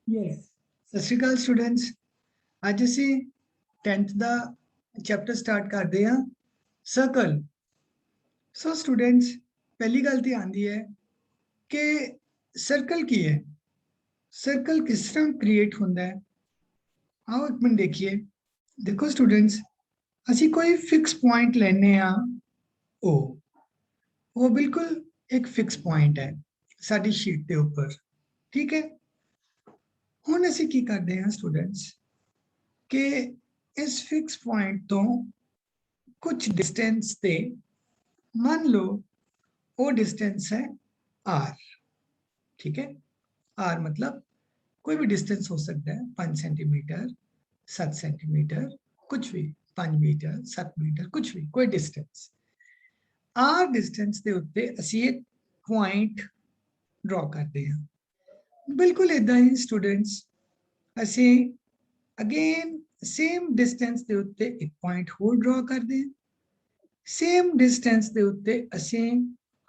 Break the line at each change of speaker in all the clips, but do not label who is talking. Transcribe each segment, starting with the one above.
Yes सत श्री अकाल students ਅੱਜ ਅਸੀਂ 10th ਦਾ ਚੈਪਟਰ ਸਟਾਰਟ ਕਰਦੇ ਹਾਂ ਸਰਕਲ ਸੋ ਸਟੂਡੈਂਟਸ ਪਹਿਲੀ ਗੱਲ ਤੇ ਆਂਦੀ ਹੈ ਕਿ ਸਰਕਲ ਕੀ ਹੈ ਸਰਕਲ ਕਿਸ ਤਰ੍ਹਾਂ ਕ੍ਰੀਏਟ ਹੁੰਦਾ ਹੈ ਆਓ ਇੱਕ ਮਿੰਟ ਦੇਖੀਏ ਦੇਖੋ ਸਟੂਡੈਂਟਸ ਅਸੀਂ ਕੋਈ ਫਿਕਸ ਪੁਆਇੰਟ ਲੈਨੇ ਆ ਉਹ ਬਿਲਕੁਲ ਇੱਕ ਫਿਕਸ ਪੁਆਇੰਟ ਹੈ ਸਾਡੀ ਸ਼ੀਟ ਦੇ ਉੱਪਰ ਠੀਕ ਹੈ ਹੁਣ ਅਸੀਂ ਕੀ ਕਰਦੇ ਹਾਂ ਸਟੂਡੈਂਟਸ कि इस फिक्स पॉइंट तो कुछ डिस्टेंस पे मान लो वो डिस्टेंस है r ठीक है r मतलब कोई भी डिस्टेंस हो सकता है 5 सेंटीमीटर 7 सेंटीमीटर कुछ भी 5 मीटर 7 मीटर कुछ भी कोई डिस्टेंस r डिस्टेंस के उत्ते असी एक पॉइंट ड्रॉ करते हैं बिल्कुल इदा ही स्टूडेंट्स असी अगेन सेम डिस्टेंस के उत्ते एक पॉइंट होर ड्रॉ कर दें सेम डिस्टेंस के उत्ते असी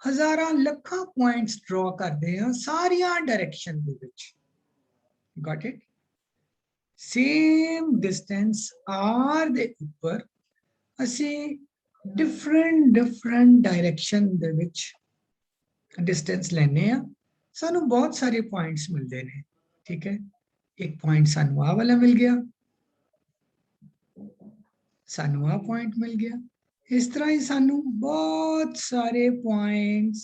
हजारां लखां पॉइंट्स ड्रॉ करते हैं सारिया डायरेक्शन दे विच गॉट इट सेम डिस्टेंस आर दे ऊपर असी डिफरेंट डायरेक्शन दे विच डिस्टेंस लेने आ सानू बहुत सारे पॉइंट्स मिलते हैं ठीक है एक पॉइंट सानू आ वाला मिल गया सानू आ पॉइंट मिल गया इस तरह ही सानू बहुत सारे पॉइंट्स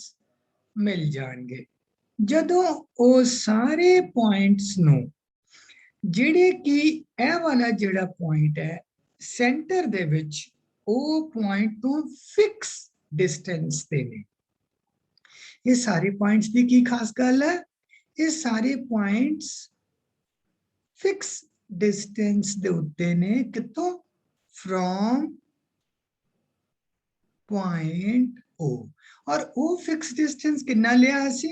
मिल जाएंगे जदों ओ सारे पॉइंट्स नो जिहड़े कि ए वाला जिहड़ा पॉइंट है सेंटर दे विच ओ पॉइंट तो फिक्स डिस्टेंस ते ने ये सारे पॉइंट्स दी की खास गल है ये सारे पॉइंट्स फिक्स डिस्टेंस दे उत्ते ने कितों from point O और O फिक्स डिस्टेंस कितना लिया असी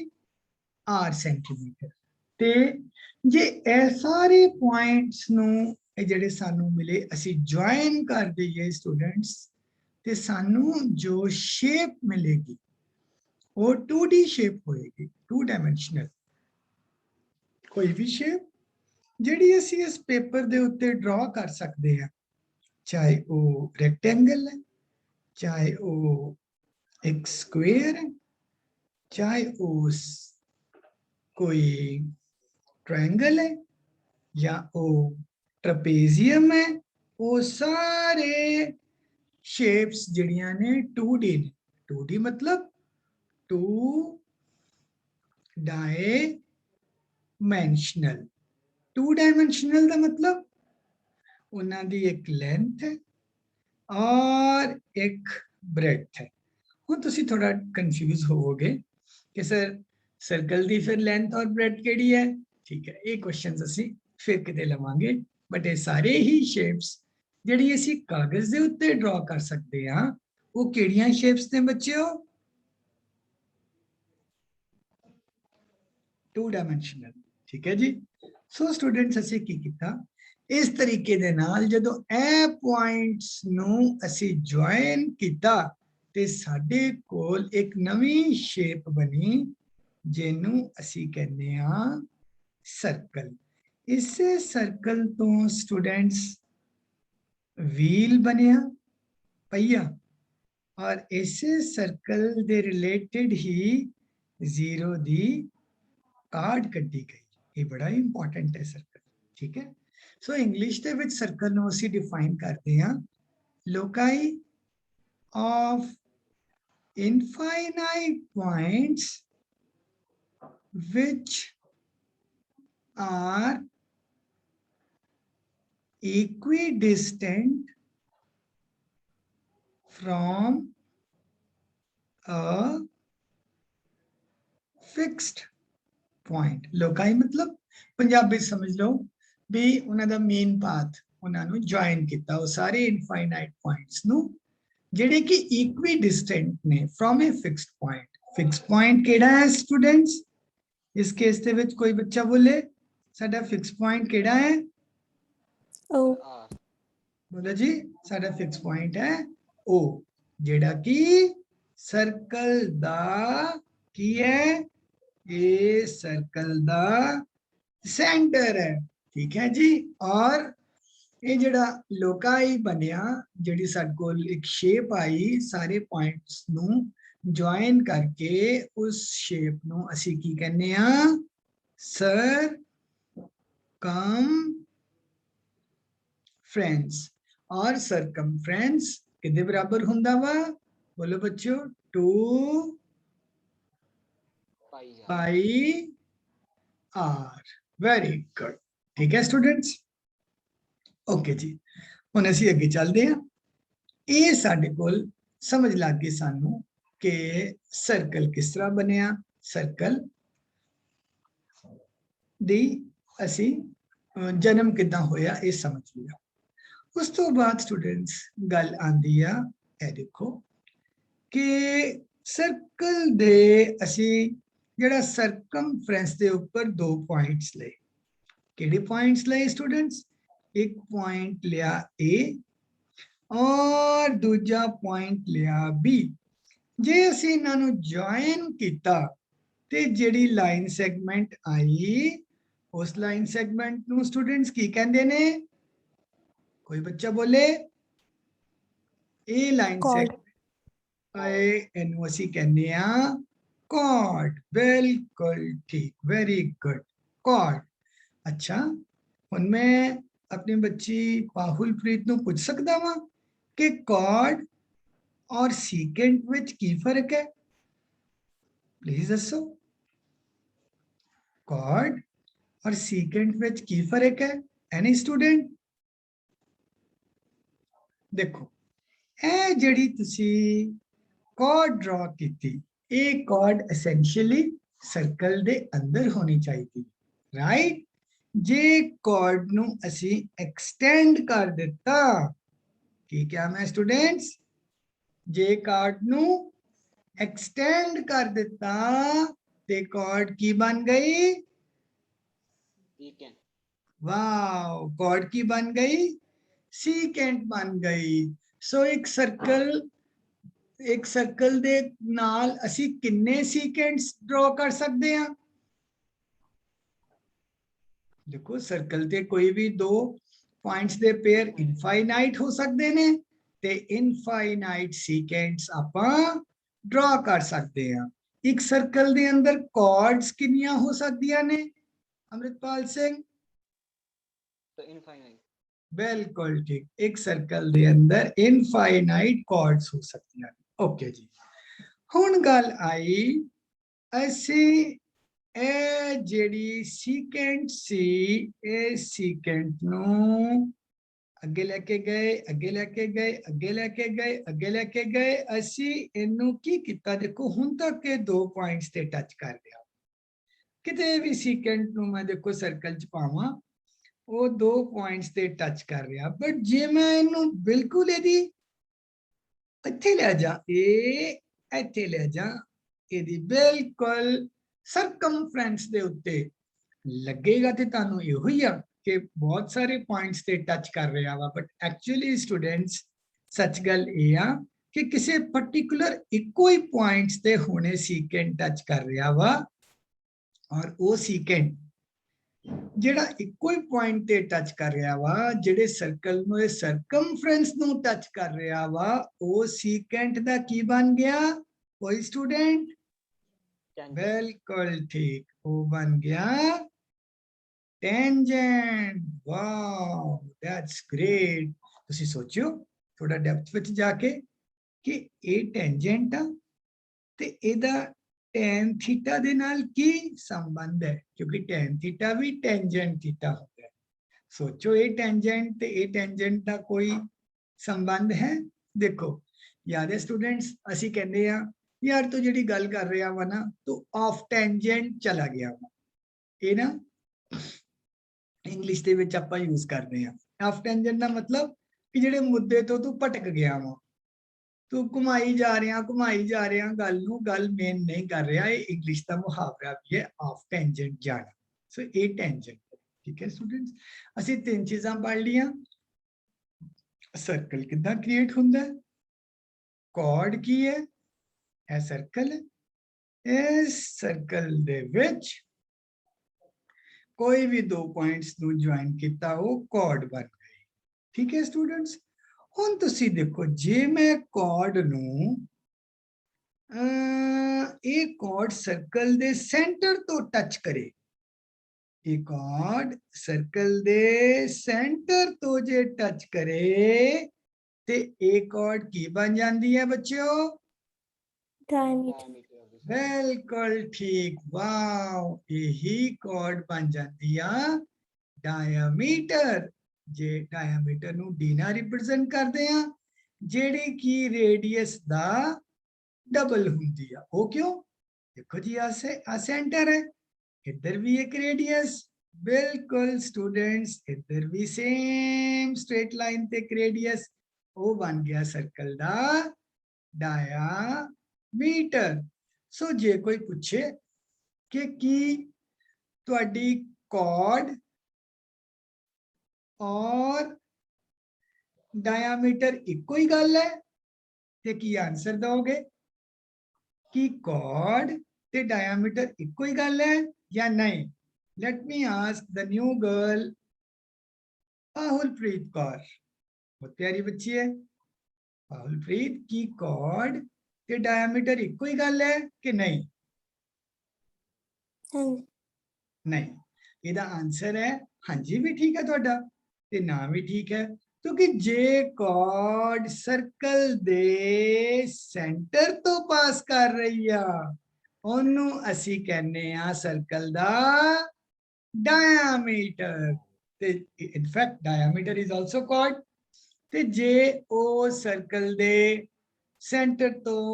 r सेंटीमीटर ते जे ए सारे पॉइंट्स नु जेडे सानू मिले असी ज्वाइन कर दईए स्टूडेंट्स ते सानू जो शेप मिलेगी वो 2D शेप होएगी 2 डायमेंशनल कोई भी शेप जेडी असी इस पेपर दे उत्ते ड्रॉ कर सकते हैं चाहे वो रेक्टेंगल है चाहे वो एक स्क्वायर है चाहे वो कोई ट्रायंगल है या वो ट्रेपेजियम है वो सारे शेप्स जड़ियां ने 2D ने 2D मतलब 2 डायमेंशनल 2 डायमेंशनल का मतलब उन्हां दी एक लेंथ है और एक ब्रेथ है हुण तुसी थोड़ा कंफ्यूज होवोगे कि सर सर्कल दी फिर लेंथ और ब्रेथ केड़ी है ठीक है ये क्वेश्चंस असी फिर किते लवांगे बट ये सारे ही शेप्स जिहड़ी असी कागज दे उत्ते ड्रॉ कर सकते हां वो केड़ियां शेप्स ने बच्चों 2 डायमेंशनल ठीक है जी सो स्टूडेंट्स असी की कीता इस तरीके दे नाल जदों ए पॉइंट्स नू असी ज्वाइन कीता ते साडे कोल एक नवी शेप बनी जिनू असी कहने आ सर्कल इसे सर्कल तो स्टूडेंट्स व्हील बनिया पहिया और इसे सर्कल दे रिलेटेड ही जीरो दी कार्ड कड्डी गई ये बड़ा इंपॉर्टेंट है सर्कल ठीक है सो इंग्लिश दे विच सर्कल नू असी डिफाइन करते हैं loci of infinite points which are equidistant from a fixed point loci मतलब पंजाबी समझ लो भी उन्हां दा मेन पाथ उन्हां नू ज्वाइन कीता वो सारे इनफाइनाइट पॉइंट्स नू जेडे कि इक्विडिस्टेंट ने फ्रॉम ए फिक्स्ड पॉइंट केड़ा है स्टूडेंट्स इस केस दे विच कोई बच्चा बोले साडा फिक्स्ड पॉइंट केड़ा है
O
बोलो जी साडा फिक्स पॉइंट है ओ जेड़ा कि सर्कल दा की है ये सर्कल दा सेंटर है, ठीक है जी। और ये जड़ा लोकाई बनया, जड़ी साडे कोल एक शेप आई, सारे पॉइंट्स नू ज्वाइन करके उस शेप नू असी की कहने आ, सर कम फ्रेंड्स। और सरकमफ्रेंस किदे बराबर हुंदा वा, बोलो बच्चों, 2 पाई आर। वेरी गुड, ठीक है स्टूडेंट्स। ओके जी, हुण असीं अगे चलदे हां। ये साडे कोल समझ लग गई सानू कि सर्कल किस तरह बनिया, सर्कल दी असी जन्म किदां होया ये समझ लिया। उस तो बाद स्टूडेंट्स गल आंदी आ, ए देखो कि सर्कल दे असी जड़ा सरकमफ्रेंस दे ऊपर 2 पॉइंट्स ले, केड़े पॉइंट्स ले स्टूडेंट्स, एक पॉइंट लिया ए और दूजा पॉइंट लिया बी। जे असी इन्हां नू ज्वाइन कीता ते जेड़ी लाइन सैगमेंट आई, उस लाइन सैगमेंट नू स्टूडेंट्स की कहंदे ने, कोई बच्चा बोले, ए लाइन
कॉर्ड।
सैगमेंट इनू असी कहने आ कॉर्ड। बिल्कुल ठीक, वेरी गुड, कॉर्ड। अच्छा, हुण मैं अपनी बच्ची पाहुलप्रीत नू पूछ सकदा वां कि कॉर्ड और सीकेंट विच की फर्क है, प्लीज दसो। कॉर्ड और सीकेंट विच की फर्क है, एनी स्टूडेंट? देखो, ए जड़ी तुसी कॉर्ड ड्रॉ कीती, ये कॉर्ड एसेंशियली सर्कल दे अंदर होनी चाहिए, राइट। जे कॉर्ड नू असी एक्सटेंड कर दिता, की क्या मैं स्टूडेंट्स, जे कॉर्ड नू एक्सटेंड कर दिता ते कॉर्ड की बन गई, वाह, कॉर्ड की बन गई, सीकेंट बन गई। सो एक सर्कल दे नाल असी किन्ने सीकेंट्स ड्रॉ कर सकते हैं? देखो, सर्कल ते कोई भी 2 पॉइंट्स दे पेयर इनफाइनाइट हो सकते ने, ते इनफाइनाइट सीकेंट्स आपां ड्रॉ कर सकते हैं। एक सर्कल दे अंदर कॉर्ड्स किन्नियां हो सकदियां ने, अमृतपाल सिंह?
तो इनफाइनाइट।
बिल्कुल ठीक, एक सर्कल दे अंदर इनफाइनाइट कॉर्ड्स हो सकदियां ने। ओके जी, हुण गल आई असी ए जेड़ी सीकेंट सी, ए सीकेंट नू अगे लेके गए, अगे लेके गए, अगे लेके गए, अगे लेके गए, असी इनू की कीता, देखो हुण तक के 2 पॉइंट्स ते टच कर लिया। किते भी सीकेंट नू मैं देखो सर्कल च पावां, वो 2 पॉइंट्स ते टच कर रहा, बट जे मैं इनू बिल्कुल इहदी इत्थे ले जा, इत्थे ले जा, इहदी बिल्कुल सरकमफ्रेंस दे उत्ते लगेगा ते तानू इहो ही आ कि बहुत सारे पॉइंट्स ते टच कर रहा वा, बट एक्चुअली स्टूडेंट्स सच गल ये आ कि किसी पर्टिकुलर इको ही पॉइंट्स ते होने सीकेंट टच कर रहा वा, और वो सीकेंट जेड़ा इको ही पॉइंट ते टच कर रहा वा, जेड़े सर्कल नू सरकमफ्रेंस नू टच कर रहा वा, वो सीकेंट दा की बन गया, कोई स्टूडेंट? बिल्कुल ठीक, वो बन गया टेंजेंट। Wow, that's great. तुसी सोचियो थोड़ा डेप्थ विच जाके कि ए टेंजेंट आ ते एदा tan थीटा दे नाल की संबंध है, क्योंकि tan थीटा भी टेंजेंट थीटा होता है। सोचो, ए टेंजेंट ते ए टेंजेंट दा कोई संबंध है? देखो याद है स्टूडेंट्स, असी कहते हैं यार तू जिहड़ी गल कर रहा वा ना, तू ऑफ टेंजेंट चला गया वा, ये ना इंग्लिश ਦੇ ਵਿੱਚ ਆਪਾਂ यूज करते हैं। ऑफ टेंजेंट ਦਾ मतलब कि ਜਿਹੜੇ मुद्दे तो तू भटक गया वा, तू घुमाई जा रहा गल नू, गल मेन नहीं कर रहा, ये इंग्लिश का मुहावरा भी है, ऑफ टेंजेंट जाना। सो ये टेंजेंट, ठीक है स्टूडेंट्स। ਅਸੀਂ 3 चीज़ां पढ़ लिया, सर्कल किदां क्रिएट हुंदा है, कॉर्ड की है, ਇਹ सर्कल है, इस सर्कल दे विच कोई भी दो पॉइंट्स ਨੂੰ ज्वाइन ਕੀਤਾ ਉਹ chord बन गई। ठीक है स्टूडेंट्स, ਹੁਣ ਤੁਸੀਂ देखो जे मैं chord ਨੂੰ ਇਹ chord सर्कल ਦੇ सेंटर ਤੋਂ टच करे, ਇਹ chord सर्कल ਦੇ सेंटर ਤੋਂ ਜੇ टच करे ਤੇ ਇਹ chord ਕੀ ਬਣ ਜਾਂਦੀ ਹੈ ਬੱਚਿਓ?
diameter,
बिल्कुल ठीक, वाओ, यही chord बन जाती है डायमीटर। जे डायमीटर ਨੂੰ d ਨਾਲ ਰਿਪਰੈਜ਼ੈਂਟ ਕਰਦੇ ਆ, ਜਿਹੜੀ ਕੀ ਰੇਡੀਅਸ ਦਾ ਡਬਲ ਹੁੰਦੀ ਆ। ਉਹ ਕਿਉਂ? ਦੇਖੋ ਜੀ ਆ ਸੈਂਟਰ ਹੈ, ਇੱਧਰ ਵੀ ਇੱਕ ਰੇਡੀਅਸ, ਬਿਲਕੁਲ ਸਟੂਡੈਂਟਸ ਇੱਧਰ ਵੀ ਸੇਮ ਸਟ੍ਰੇਟ ਲਾਈਨ ਤੇ ਇੱਕ ਰੇਡੀਅਸ, ਉਹ ਬਣ ਗਿਆ ਸਰਕਲ ਦਾ डायमीटर। सो जे कोई पूछे कि की तुहाडी chord और डायमीटर इको ही गल है, ते की आंसर दोगे कि chord ते डायमीटर इको ही गल है या नहीं? Let me ask the new girl Pahulpreet Kaur, बहुत प्यारी बच्ची है पाहुलप्रीत, की chord ते डायमीटर इको ही गल है कि नहीं? नहीं, ਇਹਦਾ आंसर है हाँ जी भी ठीक है ਤੁਹਾਡਾ ਤੇ ਨਾ ਵੀ ਠੀਕ ਹੈ, ਕਿਉਂਕਿ ਜੇ chord ਸਰਕਲ ਦੇ ਸੈਂਟਰ ਤੋਂ ਪਾਸ ਕਰ ਰਹੀ ਆ ਉਹਨੂੰ ਅਸੀਂ ਕਹਿੰਦੇ ਆ ਸਰਕਲ ਦਾ diameter, ਤੇ in fact diameter is also chord। ਤੇ ਜੇ ਉਹ ਸਰਕਲ ਦੇ ਸੈਂਟਰ ਤੋਂ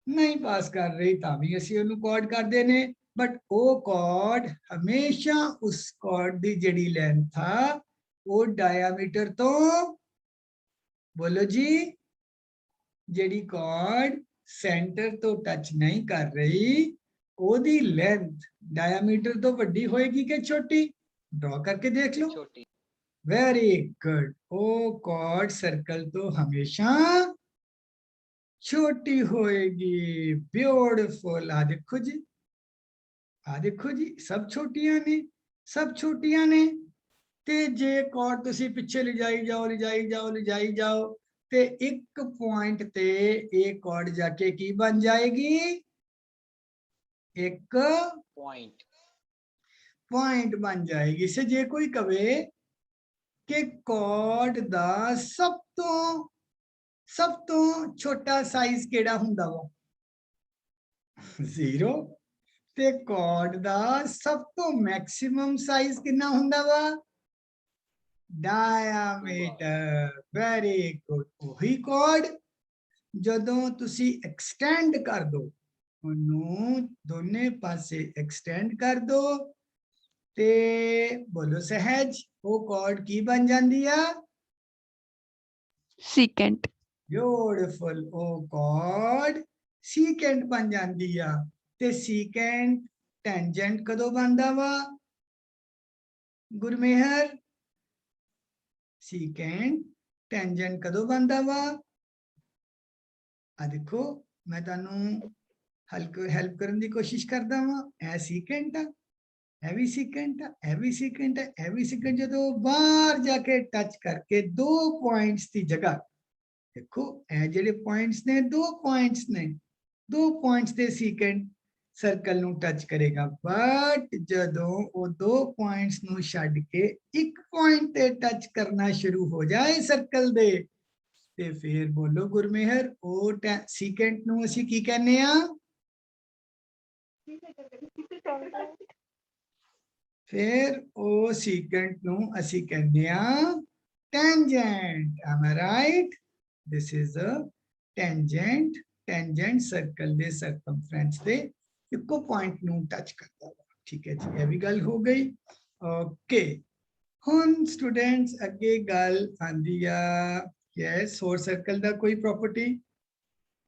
नहीं पास कर रही तावी ਅਸੀਂ ਉਹਨੂੰ chord ਕਰਦੇ ਨੇ, बट ਉਹ chord हमेशा उस chord ਦੀ ਜਿਹੜੀ length ਆ ਉਹ diameter ਤੋਂ, बोलो जी, ਜਿਹੜੀ chord center ਤੋਂ touch नहीं कर रही ਉਹਦੀ length diameter ਤੋਂ ਵੱਡੀ ਹੋਏਗੀ ਕਿ ਛੋਟੀ? draw करके देख लो।
छोटी।
वेरी गुड, ਉਹ chord circle ਤੋਂ हमेशा छोटी होएगी, ब्यूटीफुल। आ देखो जी, आ देखो जी, सब छोटियां ने, सब छोटियां ने। ते जे chord तुसी पिछे लिजाई जाओ लिजाई जाओ लिजाई जाओ ते एक पॉइंट ते एक chord जाके की बन जाएगी? एक पॉइंट बन जाएगी। से जे कोई कवे कि chord दा सब तो छोटा साइज केड़ा हुंदा वा? 0। ते chord दा सब तो मैक्सिमम साइज कितना हुंदा वा? डायमीटर। वेरी गुड, वही chord जदों तुसी एक्सटेंड कर दो, ਉਹਨੂੰ ਦੋਨੇ ਪਾਸੇ एक्सटेंड कर दो ते बोलो सहज वो chord की बन जाती है?
secant,
ब्यूटीफुल, वो chord secant बन जाती है। ते secant tangent कदों बनता वा गुरमेहर? secant tangent कदों बनता वा? आ देखो मैं तानू हेल्प करने की कोशिश करता वा। ए secant है, ए भी secant है, ए भी secant है, ए भी secant, जो बाहर जाके टच करके दो पॉइंट्स की जगह देखो ए जेडे पॉइंट्स ने, दो पॉइंट्स दे secant सर्कल नु टच करेगा, बट जदों वो दो पॉइंट्स नु छड्ड के एक पॉइंट ते टच करना शुरू हो जाए सर्कल दे ते फिर बोलो गुरमेहर ओ secant नु असी की कहने आ? फिर ओ secant नु असी कहने आ tangent। Am I right? This is a tangent। tangent circle they circumference they echo point नु टच करता है। ठीक है जी, ये भी गल हो गई। ओके, हुन स्टूडेंट्स अगे गल आंदी आ, यस, और सर्कल दा कोई प्रॉपर्टी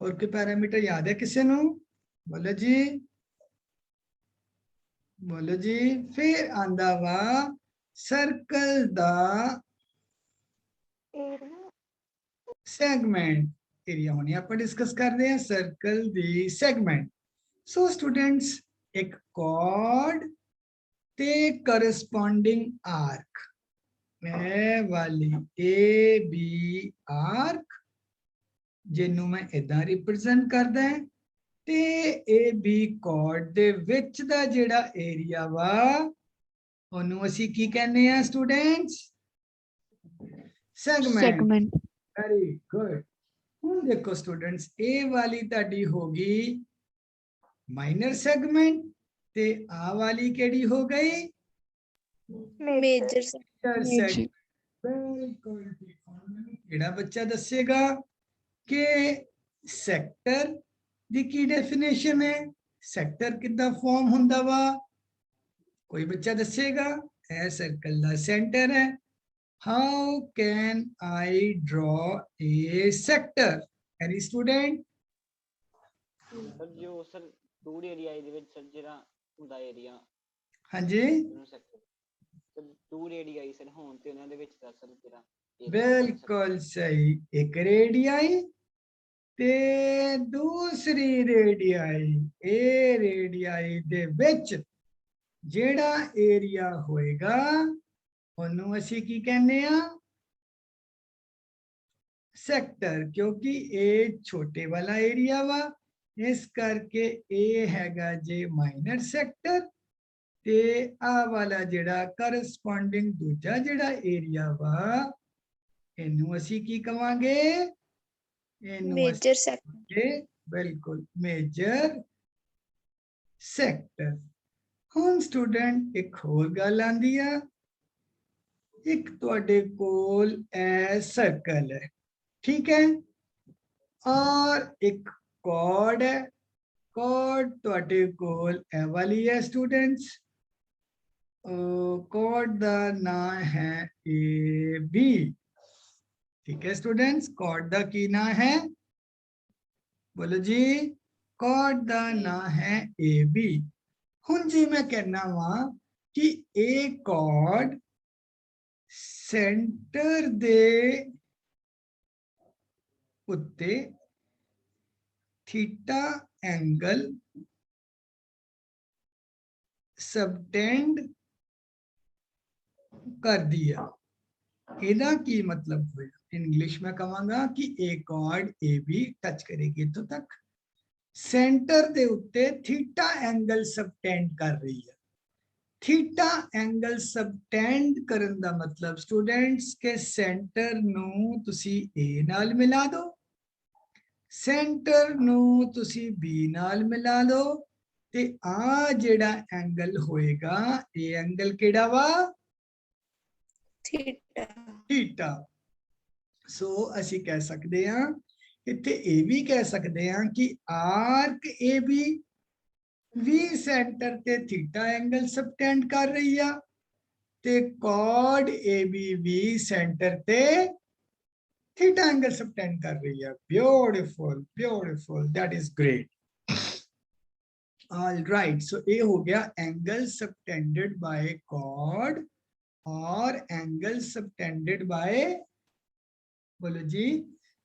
और कोई पैरामीटर याद है किसी नु? बोलो जी, बोलो जी। फिर आंदा वा सर्कल दा सेगमेंट। एरिया होनी आप डिस्कस कर रहे हैं सर्कल दी सेगमेंट। सो स्टूडेंट्स, एक chord ते करस्पॉन्डिंग आर्क ए वाली ए बी आर्क जिन्हों मैं इदा रिप्रजेंट करदा है ते ए बी कॉर्ड दे विच दा जेड़ा एरिया वा ओनू असी की कहने हैं students segment
segment
very good हुन देखो स्टूडेंट्स ए वाली ताड़ी होगी माइनर सेगमेंट ते आ वाली केड़ी हो गई
मेजर
सेगमेंट बिल्कुल केड़ा बच्चा दसेगा कि सेक्टर दी की डेफिनेशन है सेक्टर किदा फॉर्म हुंदा वा कोई बच्चा दसेगा ए सर्कल दा सेंटर है how can I draw A sector any student
sir जो सर टूर एरिया ਦੇ ਵਿੱਚ ਸਰ ਜਿਹੜਾ ਹੁੰਦਾ ਏਰੀਆ
हाँ जी
ਉਹਨੂੰ ਸੈਕਟਰ ਸਰ ਟੂਰ ਏਰੀਆ ਹੀ ਸਰ ਹੋਣ ਤੇ ਉਹਨਾਂ ਦੇ ਵਿੱਚ ਦਾ ਸਰ ਜਿਹੜਾ
बिल्कुल सही एक रेडियाई ते दूसरी रेडियाई ए रेडियाई दे विच जेड़ा एरिया होएगा ओनू असी की कहने आ सेक्टर क्योंकि ए छोटे वाला एरिया वा इस करके ए हैगा जे माइनर सेक्टर ते आ वाला जेड़ा करस्पॉन्डिंग दूजा जेड़ा एरिया वा इनू असी की कवांगे इनू
मेजर
असी
सेक्टर
कवांगे बिल्कुल मेजर सेक्टर हुन स्टूडेंट एक होर गल आंदी आ एक तुहाडे कोल ए सर्कल है ठीक है और एक कॉर्ड है कॉर्ड तुहाडे कोल ए वाली है स्टूडेंट्स कॉर्ड दा नाम है ए बी ठीक है स्टूडेंट्स कॉर्ड दा की ना है बोलो जी कॉर्ड दा ना है ए बी हुन जी मैं कहना वा कि ए कॉर्ड सेंटर दे उत्ते थीटा एंगल सबटेंड कर दिया ਇਹਦਾ ਕੀ मतलब हुआ इंग्लिश में कहांगा कि ए कॉर्ड ए बी टच करेगी तो तक सेंटर दे उत्ते थीटा एंगल सबटेंड कर रही है थीटा एंगल सबटेंड करन दा मतलब स्टूडेंट्स के सेंटर नू तुसी ए नाल मिला दो सेंटर नू तुसी बी नाल मिला दो ते आ जेड़ा एंगल होएगा ए एंगल केड़ा वा
थीटा
थीटा सो असी कह सकते हैं इत्थे ए भी कह सकते हैं कि आर्क ए बी वी सेंटर ते थीटा एंगल सबटेंड कर रही है ते कॉर्ड ए बी वी सेंटर ते थीटा एंगल सबटेंड कर रही है beautiful beautiful that is great all right so ये हो गया एंगल सबटेंडेड बाय कॉर्ड और एंगल सबटेंडेड बाय बोलो जी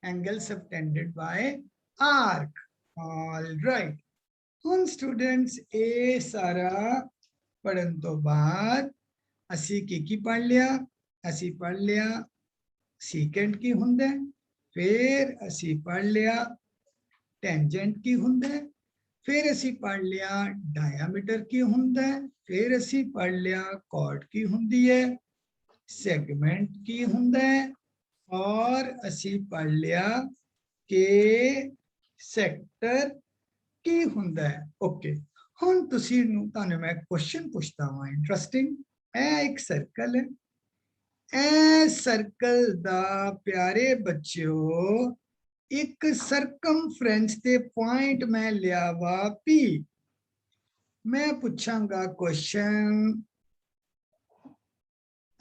angle subtended by arc all right हुन स्टूडेंट्स ए सारा पढ़न तो बाद असी की पढ़ लिया असी पढ़ लिया सीकेंट की हुंदा फिर असी पढ़ लिया टेंजेंट की हुंदा फिर असी पढ़ लिया डायामीटर की हुंदा फिर असी पढ़ लिया कॉर्ड की हुंदी है सेगमेंट की हुंदा है और असी पढ़ लिया के सेक्टर की हुंदा है ओके हुन तुसी नू ताने मैं क्वेश्चन पूछता हूं इंटरेस्टिंग ए एक सर्कल है ए सर्कल दा प्यारे बच्चों एक सरकमफ्रेंस ते पॉइंट मैं लिया वा पी मैं पूछांगा क्वेश्चन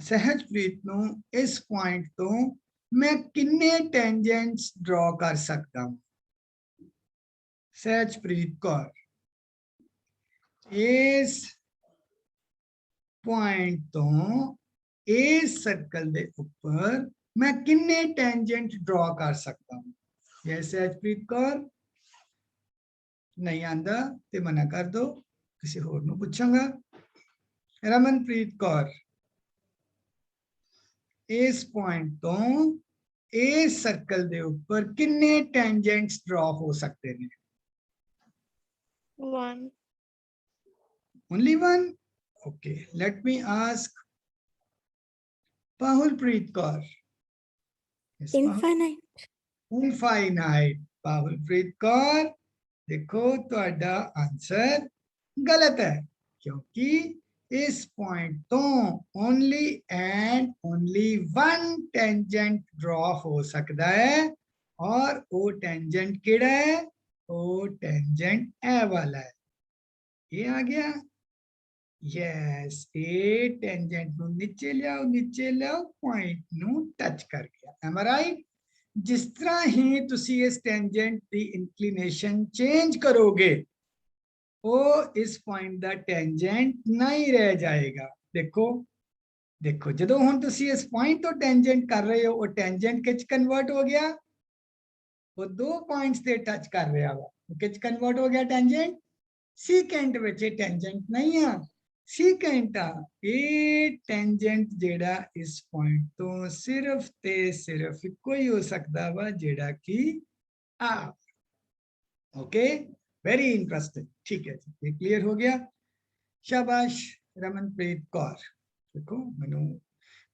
सहजप्रीत नू इस पॉइंट तो मैं किन्ने टेंजेंट्स ड्रॉ कर सकता हूं सहजप्रीत कौर इस पॉइंट तो इस सर्कल दे ऊपर मैं किन्ने टेंजेंट ड्रॉ कर सकता हूं ये सहजप्रीत कौर नहीं आंदा ते मना कर दो किसी होर नू पूछांगा ਰਮਨਪ੍ਰੀਤ ਕੌਰ, ਇਸ ਪੁਆਇੰਟ ਤੋਂ ਇਸ ਸਰਕਲ ਦੇ ਉੱਪਰ ਕਿੰਨੇ ਟੈਂਜੈਂਟਸ ਡਰਾ ਹੋ ਸਕਦੇ ਨੇ?
1.
Only one? Okay, let me ask Pahulpreet Kaur. Yes,
Infinite.
Infinite. Pahulpreet Kaur, देखो ਤੁਹਾਡਾ आंसर गलत है क्योंकि इस पॉइंट तो only and only one tangent draw हो सकता है और वो tangent किहड़ा है? वो tangent ए वाला है। ये आ गया। यस, ए टेंजेंट ਨੂੰ ਨੀਚੇ ਲਿਆਓ ਪੁਆਇੰਟ ਨੂੰ ਟੱਚ ਕਰ ਗਿਆ। M I right? ਜਿਸ ਤਰ੍ਹਾਂ ਹੀ ਤੁਸੀਂ ਇਸ ਟੈਂਜੈਂਟ ਦੀ ਇਨਕਲੀਨੇਸ਼ਨ ਚੇਂਜ ਕਰੋਗੇ ਉਹ ਇਸ ਪੁਆਇੰਟ ਦਾ ਟੈਂਜੈਂਟ ਨਹੀਂ ਰਹਿ ਜਾਏਗਾ। ਦੇਖੋ ਜਦੋਂ ਹੁਣ ਤੁਸੀਂ ਇਸ ਪੁਆਇੰਟ ਤੋਂ ਟੈਂਜੈਂਟ ਕਰ ਰਹੇ ਹੋ ਉਹ ਟੈਂਜੈਂਟ ਕਿਚ ਕਨਵਰਟ ਹੋ ਗਿਆ, ਉਹ ਦੋ ਪੁਆਇੰਟਸ ਤੇ ਟੱਚ ਕਰ ਰਿਹਾ ਵਾ, ਕਿਚ ਕਨਵਰਟ ਹੋ ਗਿਆ ਟੈਂਜੈਂਟ। ਸੀਕੈਂਟ ਵਿੱਚ ਇਹ ਟੈਂਜੈਂਟ ਨਹੀਂ ਆ, ਸੀਕੈਂਟ ਆ। ਇਹ ਟੈਂਜੈਂਟ ਜਿਹੜਾ ਇਸ ਪੁਆਇੰਟ ਤੋਂ ਸਿਰਫ ਤੇ ਸਿਰਫ ਇੱਕੋ ਹੀ ਹੋ ਸਕਦਾ ਵਾ ਜਿਹੜਾ ਕਿ ਆ। Okay, very interesting. ठीक है जी, ये क्लियर हो गया। शाबाश रमनप्रीत कौर। देखो मैनू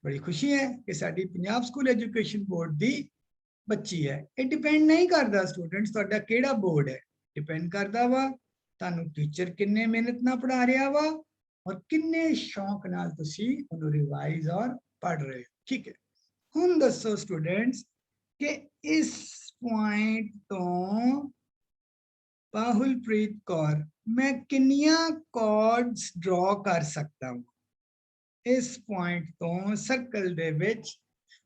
बड़ी खुशी है कि साडी पंजाब स्कूल एजुकेशन बोर्ड दी बच्ची है। ये डिपेंड नहीं करता स्टूडेंट्स तुहाडा केड़ा बोर्ड है, डिपेंड करता वा तुहानू टीचर किन्ने मेहनत नाल पढ़ा रहा वा और किन्ने शौक नाल तुसी उहनू रिवाइज और पढ़ रहे हो। ठीक है, हुण दसो स्टूडेंट्स कि इस पॉइंट तो पाहुलप्रीत कौर मैं किन्नियां कॉर्ड्स ड्रॉ कर सकता हूं? इस पॉइंट तो सर्कल दे विच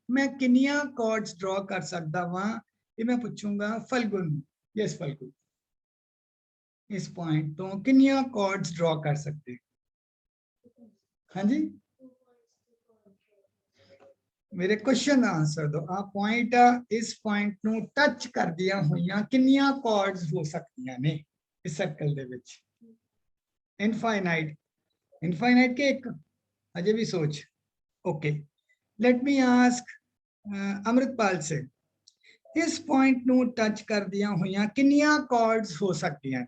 मैं किन्नियां कॉर्ड्स ड्रॉ कर सकता वां? ये मैं पूछूंगा फलगुन। यस फलगुन, इस पॉइंट तो किन्नियां कॉर्ड्स ड्रॉ कर सकते? हाँ जी, मेरे क्वेश्चन का आंसर दो। आ पॉइंट इस पॉइंट नू टच कर दिया हुई किन्नियां कॉर्ड्स हो सकती ने इस सर्कल दे विच? इनफाइनाइट, इनफाइनाइट के एक अजे भी सोच। Okay, late me ask Amritpal से, इस पॉइंट नू टच कर दिया हुई किन्नियां कॉर्ड्स हो सकती हैं?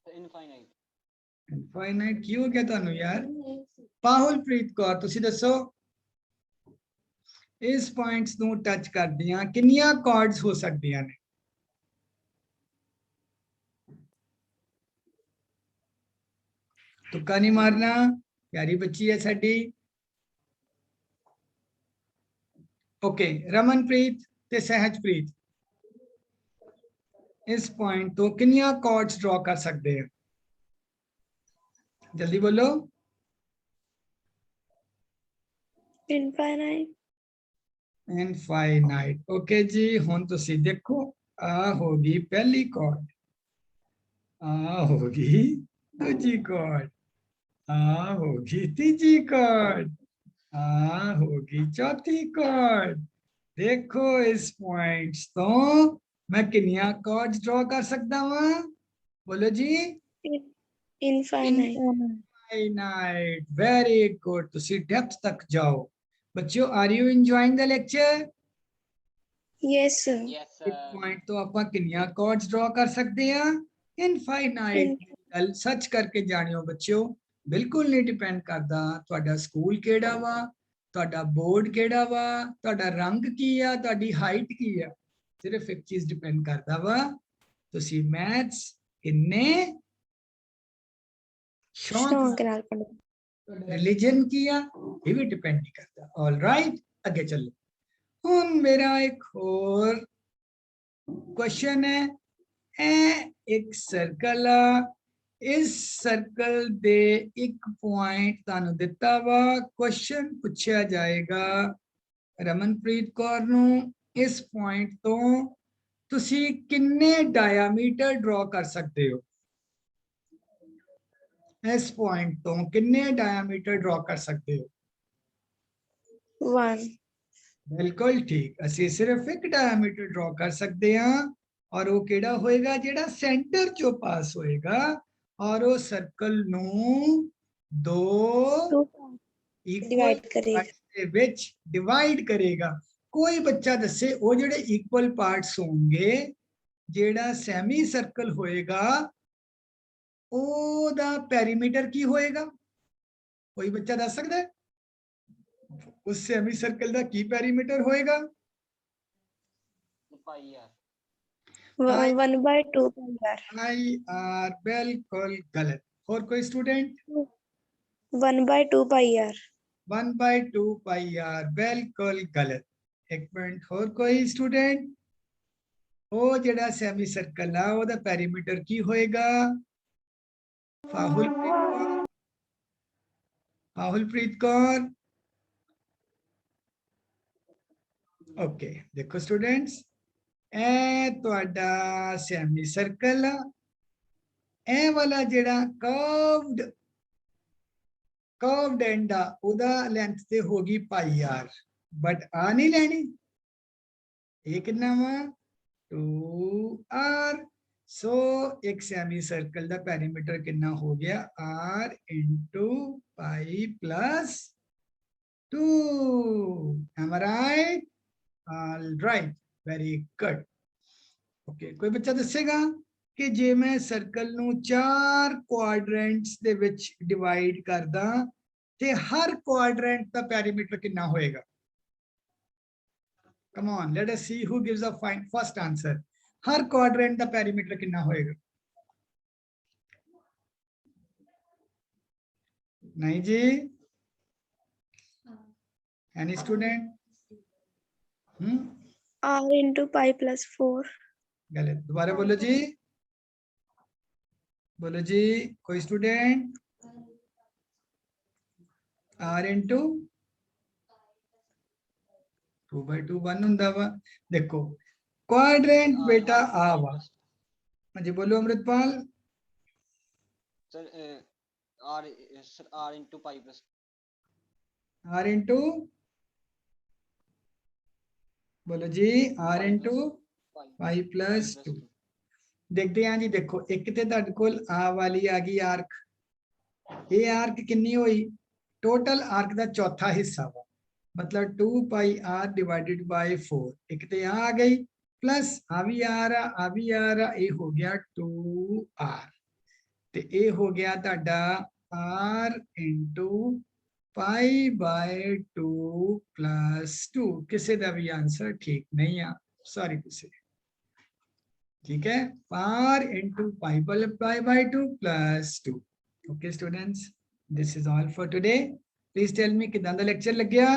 इनफाइनाइट।
इनफाइनाइट की हो गया तुहानू यार? पाहुलप्रीत कौर तुसी दसो, इस पॉइंट्स नू टच कर दिया किन्नियां कॉर्ड्स हो सकदियां ने? तुक्का नहीं मारना, प्यारी बच्ची है साडी। ओके, रमनप्रीत ते सहजप्रीत, इस पॉइंट तो किन्नियां कॉर्ड्स ड्रॉ कर सकते हैं? जल्दी बोलो।
Infinite.
इनफाइनाइट। ओके जी, हुण तुसी देखो आ होगी पहली कॉर्ड, आ होगी दूजी कॉर्ड, आ होगी तीजी कॉर्ड, आ होगी चौथी कॉर्ड। देखो इस पॉइंट्स तो मैं किन्नियां कॉर्ड्स ड्रॉ कर सकता हूं? बोलो जी।
Infinite.
Infinite, very good. तुसी डेप्थ तक जाओ बच्चों। Are you enjoying the lecture?
Yes, sir.
Yes
एक पॉइंट तो ਆਪਾਂ ਕਿੰਨੀਆਂ ਕੋਡਸ ਡਰਾ ਕਰ ਸਕਦੇ ਆ? ਇਨਫਾਈਨਾਈਟ। ਗੱਲ ਸੱਚ ਕਰਕੇ ਜਾਣਿਓ ਬੱਚਿਓ, ਬਿਲਕੁਲ ਨਹੀਂ ਡਿਪੈਂਡ ਕਰਦਾ ਤੁਹਾਡਾ ਸਕੂਲ ਕਿਹੜਾ ਵਾ, ਤੁਹਾਡਾ ਬੋਰਡ ਕਿਹੜਾ ਵਾ, ਤੁਹਾਡਾ ਰੰਗ ਕੀ ਆ, ਤੁਹਾਡੀ ਹਾਈਟ ਕੀ ਆ। ਸਿਰਫ ਇੱਕ ਚੀਜ਼ ਡਿਪੈਂਡ ਕਰਦਾ ਵਾ ਤੁਸੀਂ ਮੈਥਸ ਕਿੰਨੇ शौक
नाल पढ़ो।
रिलीजन की आ, ये भी डिपेंड नहीं करता। ऑल राइट, आगे चलो। हुन मेरा एक और क्वेश्चन है, एक सर्कल आ, इस सर्कल दे एक पॉइंट तानू दिता वा, क्वेश्चन पूछा जाएगा रमनप्रीत कौर नू, इस पॉइंट तो तुसी किन्ने डायमीटर ड्रॉ कर सकते हो? इस पॉइंट तो किन्ने डायमीटर ड्रॉ कर सकते हो?
1.
बिल्कुल ठीक, असी सिर्फ एक डायमीटर ड्रॉ कर सकते हैं और वो केड़ा होएगा जेड़ा सेंटर चो पास होएगा और वो सर्कल ਨੂੰ दो
2
इक्वल
divide करेगा।
ਦੇ ਵਿੱਚ ਡਿਵਾਈਡ ਕਰੇਗਾ। ਕੋਈ ਬੱਚਾ ਦੱਸੇ ਉਹ ਜਿਹੜੇ ਇਕੁਅਲ ਪਾਰਟਸ ਹੋਣਗੇ, ਜਿਹੜਾ ਸੈਮੀ ਸਰਕਲ ਹੋਏਗਾ ਉਹਦਾ ਪੈਰੀਮੀਟਰ ਕੀ ਹੋਏਗਾ? ਕੋਈ ਬੱਚਾ ਦੱਸ ਸਕਦਾ ਹੈ? ਉਸ ਸੈਮੀ ਸਰਕਲ ਦਾ ਕੀ ਪੈਰੀਮੀਟਰ ਹੋਏਗਾ?
ਪਾਈ ਯਾਰ
1/2 pi r।
आई आर बिल्कुल गलत। और कोई student?
1/2 pi r।
1/2 pi R बिल्कुल गलत। एक मिनट, और कोई स्टूडेंट? ਉਹ ਜਿਹੜਾ ਸੈਮੀ ਸਰਕਲ ਆ ਉਹਦਾ ਪੈਰੀਮੀਟਰ ਕੀ ਹੋਏਗਾ? फाहुलप्रीत कौर। ओके, देखो स्टूडेंट्स, ए ਤੁਹਾਡਾ ਸੈਮੀ ਸਰਕਲ ਆ, ਇਹ ਵਾਲਾ ਜਿਹੜਾ कर्व्ड एंड आ ਉਹਦਾ ਲੈਂਥ ਤੇ ਹੋਗੀ ਪਾਈ ਆਰ, ਬਟ ਆ ਨਹੀਂ ਲੈਣੀ। ਇਹ ਕਿੰਨਾ ਵਾ? 2r। सो एक सेमी सर्कल का पेरीमीटर कितना हो गया? r into pi plus 2। Am I right? All right, very good. Okay, कोई बच्चा दसेगा कि जे मैं सर्कल नू 4 क्वाड्रेंट्स दे विच डिवाइड करदा ते हर क्वाड्रेंट का पेरीमीटर कितना होएगा? Come on, let us see who gives a first answer. हर क्वाड्रेंट का पेरीमीटर कितना होएगा? नहीं जी, any student?
r into pi plus 4।
गलत, दोबारा बोलो जी, बोलो जी, कोई स्टूडेंट? r into 2/2 1 हुंदा वा। देखो क्वाड्रेंट बेटा आ वा। हाँ जी बोलो Amritpal.
Sir r into pi plus
r into, बोलो जी, r into pi plus 2। देखते हैं जी, देखो एक ते तुहाडे कोल आ वाली आ गई आर्क, ये आर्क कितनी हुई? टोटल आर्क का चौथा हिस्सा वा, मतलब 2 पाई r डिवाइडेड बाय 4। एक ते आ गई, प्लस आ भी आ रहा, ये हो गया 2r, ते ये हो गया तुहाडा r into pi by 2 plus 2। किसी का भी आंसर ठीक नहीं आ, सॉरी किसी। ठीक है, r into pi by 2 plus 2। Okay students, this is all for today. Please tell me कितना दा लेक्चर लग गया?